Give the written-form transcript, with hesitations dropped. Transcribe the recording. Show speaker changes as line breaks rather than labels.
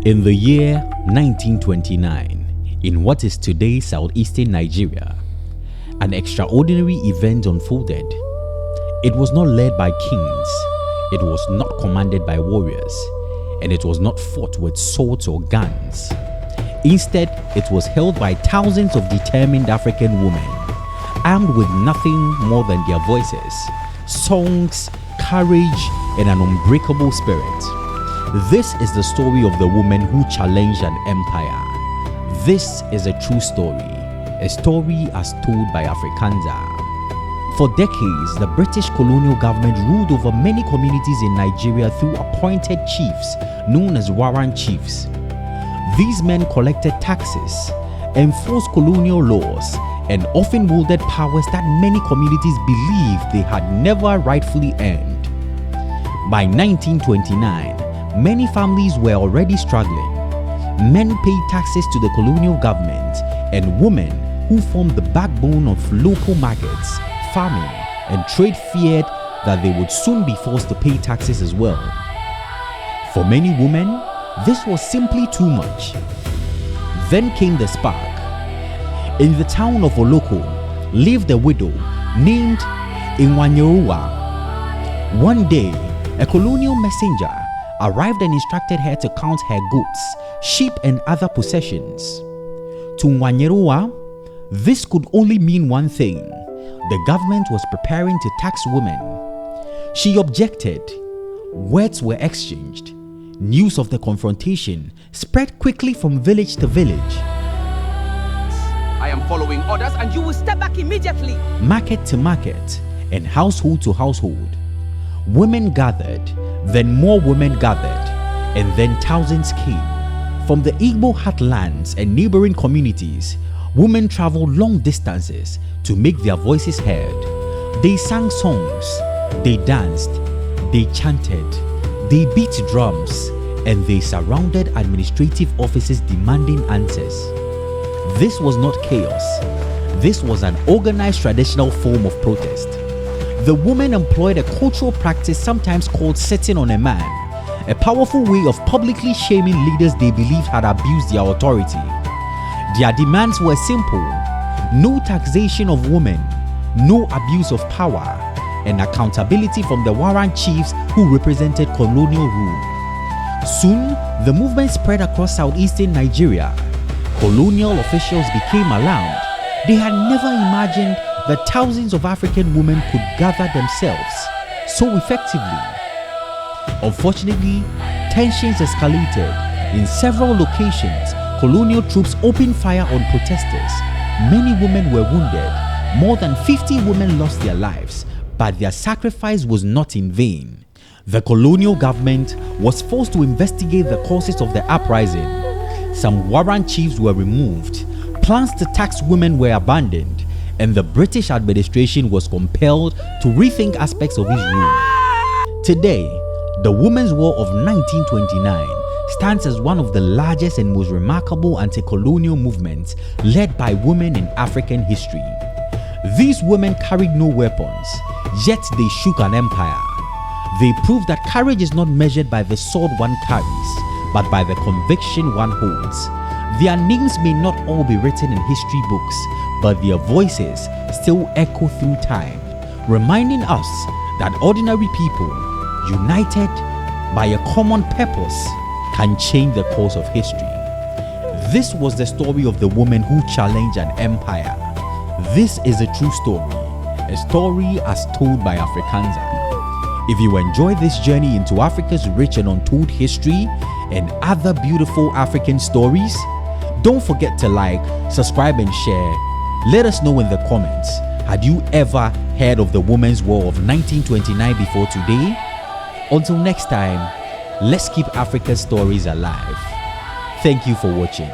In the year 1929, in what is today southeastern Nigeria, an extraordinary event unfolded. It was not led by kings, it was not commanded by warriors, and it was not fought with swords or guns. Instead, it was held by thousands of determined African women, armed with nothing more than their voices, songs, courage, and an unbreakable spirit. This is the story of the woman who challenged an empire. This is a true story, a story as told by Afrikanza. For decades, the British colonial government ruled over many communities in Nigeria through appointed chiefs known as warrant chiefs. These men collected taxes, enforced colonial laws, and often wielded powers that many communities believed they had never rightfully earned. By 1929, many families were already struggling. Men paid taxes to the colonial government, and women, who formed the backbone of local markets, farming, and trade, feared that they would soon be forced to pay taxes as well. For many women, this was simply too much. Then came the spark. In the town of Oloko lived a widow named Inwanyeruwa. One day, a colonial messenger arrived and instructed her to count her goats, sheep, and other possessions. To Nwanyeruwa, this could only mean one thing: the government was preparing to tax women. She objected. Words were exchanged. News of the confrontation spread quickly from village to village.
I am following orders and you will step back immediately.
Market to market and household to household. Women gathered, then more women gathered, and then thousands came. From the Igbo heartlands and neighboring communities, women traveled long distances to make their voices heard. They sang songs, they danced, they chanted, they beat drums, and they surrounded administrative offices demanding answers. This was not chaos. This was an organized traditional form of protest. The women employed a cultural practice sometimes called sitting on a man, a powerful way of publicly shaming leaders they believed had abused their authority. Their demands were simple: no taxation of women, no abuse of power, and accountability from the warrant chiefs who represented colonial rule. Soon, the movement spread across southeastern Nigeria. Colonial officials became alarmed. They had never imagined that thousands of African women could gather themselves so effectively. Unfortunately, tensions escalated. In several locations, colonial troops opened fire on protesters. Many women were wounded. More than 50 women lost their lives, but their sacrifice was not in vain. The colonial government was forced to investigate the causes of the uprising. Some warrant chiefs were removed. Plans to tax women were abandoned, and the British administration was compelled to rethink aspects of its rule. Today, the Women's War of 1929 stands as one of the largest and most remarkable anti-colonial movements led by women in African history. These women carried no weapons, yet they shook an empire. They proved that courage is not measured by the sword one carries, but by the conviction one holds. Their names may not all be written in history books, but their voices still echo through time, reminding us that ordinary people, united by a common purpose, can change the course of history. This was the story of the woman who challenged an empire. This is a true story, a story as told by Afrikanza. If you enjoy this journey into Africa's rich and untold history and other beautiful African stories, don't forget to like, subscribe, and share. Let us know in the comments, had you ever heard of the Women's War of 1929 before today? Until next time, let's keep Africa's stories alive. Thank you for watching.